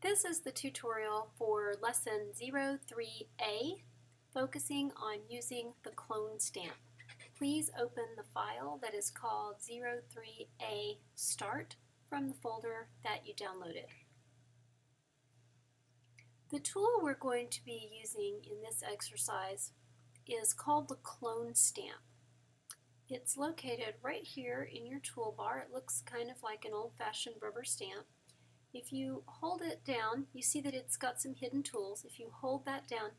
This is the tutorial for lesson 03A, focusing on using the clone stamp. Please open the file that is called 03A Start from the folder that you downloaded. The tool we're going to be using in this exercise is called the clone stamp. It's located right here in your toolbar. It looks kind of like an old-fashioned rubber stamp. If you hold it down, you see that it's got some hidden tools. If you hold that down,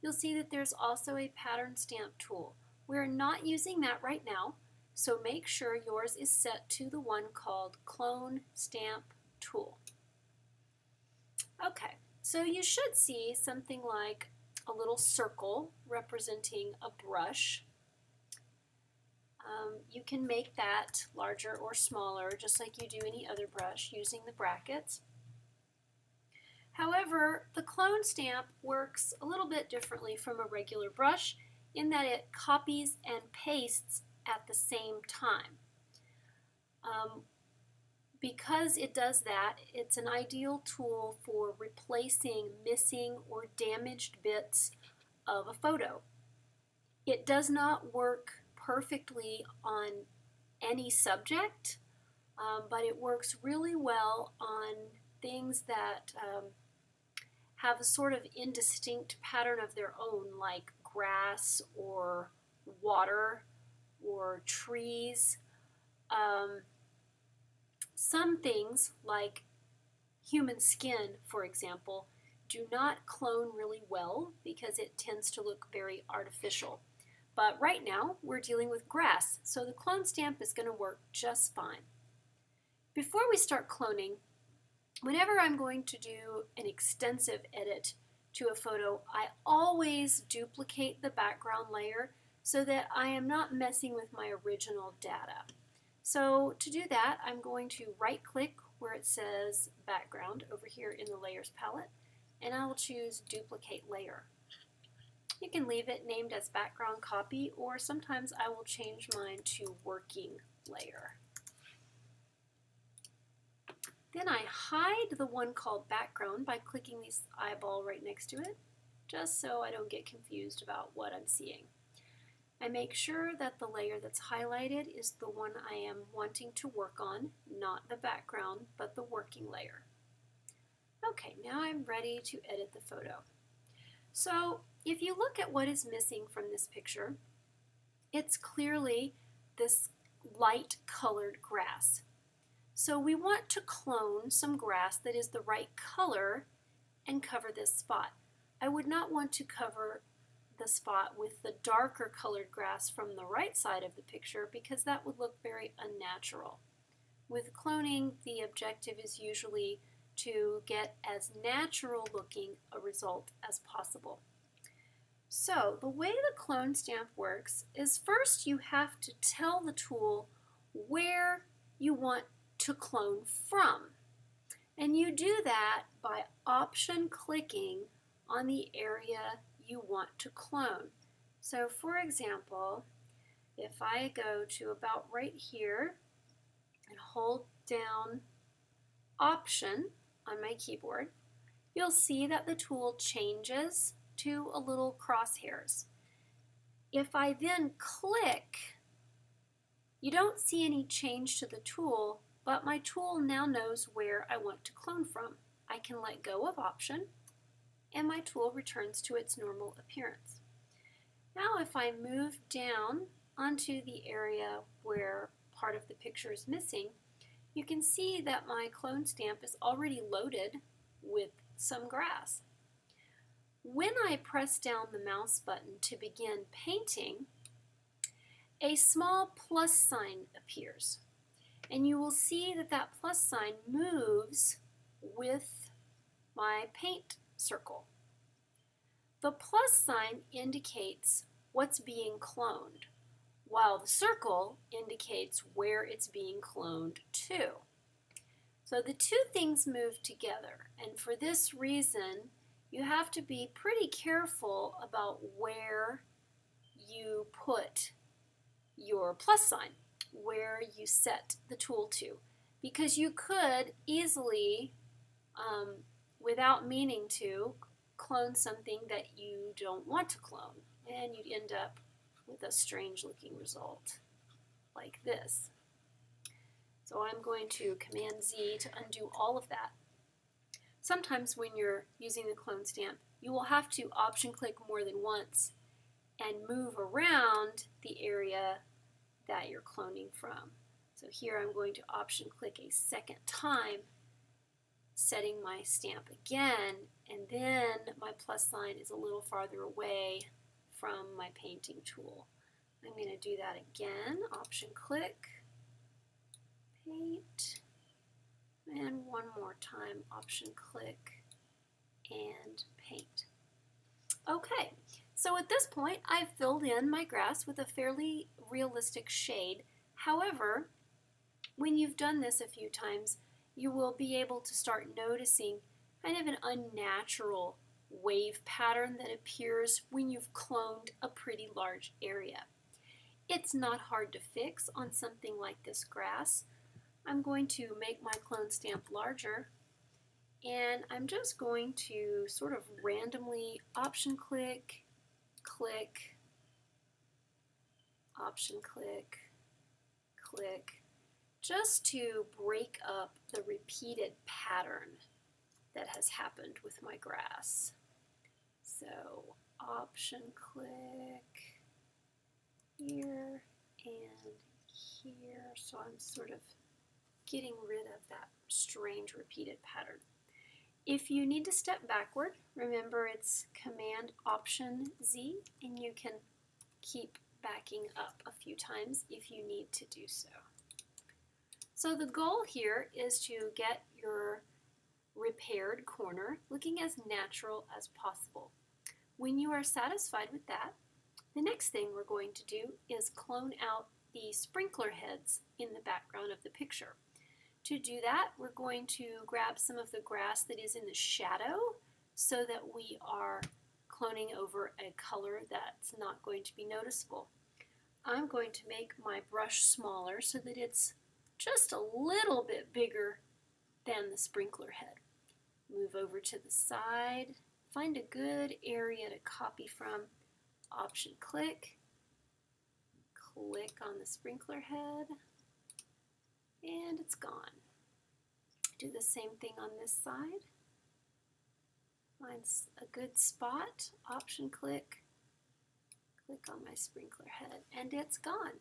you'll see that there's also a pattern stamp tool. We're not using that right now, so make sure yours is set to the one called Clone Stamp Tool. Okay, so you should see something like a little circle representing a brush. You can make that larger or smaller, just like you do any other brush, using the brackets. However, the clone stamp works a little bit differently from a regular brush in that it copies and pastes at the same time. Because it does that, it's an ideal tool for replacing missing or damaged bits of a photo. It does not work perfectly on any subject, but it works really well on things that have a sort of indistinct pattern of their own, like grass or water or trees. Some things, like human skin, for example, do not clone really well because it tends to look very artificial. But right now, we're dealing with grass, so the clone stamp is going to work just fine. Before we start cloning, whenever I'm going to do an extensive edit to a photo, I always duplicate the background layer so that I am not messing with my original data. So to do that, I'm going to right-click where it says Background over here in the Layers palette, and I will choose Duplicate Layer. You can leave it named as Background Copy, or sometimes I will change mine to Working Layer. Then I hide the one called Background by clicking this eyeball right next to it, just so I don't get confused about what I'm seeing. I make sure that the layer that's highlighted is the one I am wanting to work on, not the background, but the working layer. Okay, now I'm ready to edit the photo. So if you look at what is missing from this picture, it's clearly this light colored grass. So we want to clone some grass that is the right color and cover this spot. I would not want to cover the spot with the darker colored grass from the right side of the picture because that would look very unnatural. With cloning, the objective is usually to get as natural looking a result as possible. So the way the clone stamp works is first you have to tell the tool where you want to clone from. And you do that by option clicking on the area you want to clone. So for example, if I go to about right here and hold down Option on my keyboard, you'll see that the tool changes to a little crosshairs. If I then click, you don't see any change to the tool, but my tool now knows where I want to clone from. I can let go of Option, and my tool returns to its normal appearance. Now if I move down onto the area where part of the picture is missing, you can see that my clone stamp is already loaded with some grass. When I press down the mouse button to begin painting, a small plus sign appears. And you will see that that plus sign moves with my paint circle. The plus sign indicates what's being cloned, while the circle indicates where it's being cloned to. So the two things move together, and for this reason, you have to be pretty careful about where you put your plus sign, where you set the tool to, because you could easily without meaning to, clone something that you don't want to clone, and you'd end up with a strange looking result like this. So I'm going to Command Z to undo all of that. Sometimes when you're using the clone stamp, you will have to Option click more than once and move around the area that you're cloning from. So here I'm going to Option click a second time, setting my stamp again, and then my plus sign is a little farther away from my painting tool. I'm going to do that again, Option click, paint, and one more time, Option click, and paint. Okay, so at this point I've filled in my grass with a fairly realistic shade. However, when you've done this a few times, you will be able to start noticing kind of an unnatural wave pattern that appears when you've cloned a pretty large area. It's not hard to fix on something like this grass. I'm going to make my clone stamp larger, and I'm just going to sort of randomly Option click, click, Option click, click, just to break up the repeated pattern that has happened with my grass. So Option click here and here, so I'm sort of getting rid of that strange repeated pattern. If you need to step backward, remember it's Command Option Z, and you can keep backing up a few times if you need to do so. So the goal here is to get your repaired corner looking as natural as possible. When you are satisfied with that, the next thing we're going to do is clone out the sprinkler heads in the background of the picture. To do that, we're going to grab some of the grass that is in the shadow so that we are cloning over a color that's not going to be noticeable. I'm going to make my brush smaller so that it's just a little bit bigger than the sprinkler head. Move over to the side, find a good area to copy from, Option click, click on the sprinkler head, and it's gone. Do the same thing on this side. Find a good spot, Option click, click on my sprinkler head, and it's gone.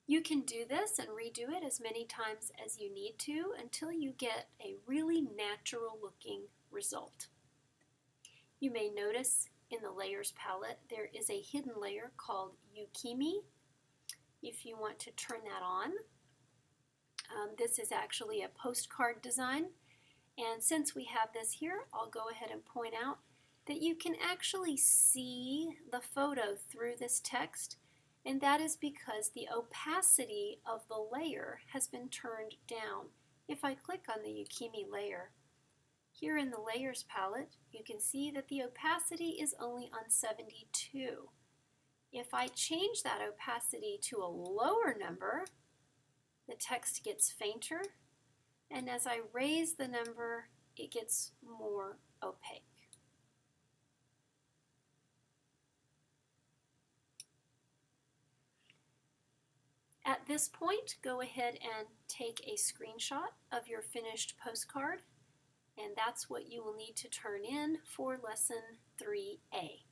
You can do this and redo it as many times as you need to until you get a really natural looking result. You may notice in the layers palette there is a hidden layer called Ukimi. If you want to turn that on, this is actually a postcard design, and since we have this here, I'll go ahead and point out that you can actually see the photo through this text, and that is because the opacity of the layer has been turned down. If I click on the Ukimi layer, here in the Layers palette, you can see that the opacity is only on 72. If I change that opacity to a lower number, the text gets fainter, and as I raise the number, it gets more opaque. At this point, go ahead and take a screenshot of your finished postcard, and that's what you will need to turn in for Lesson 3A.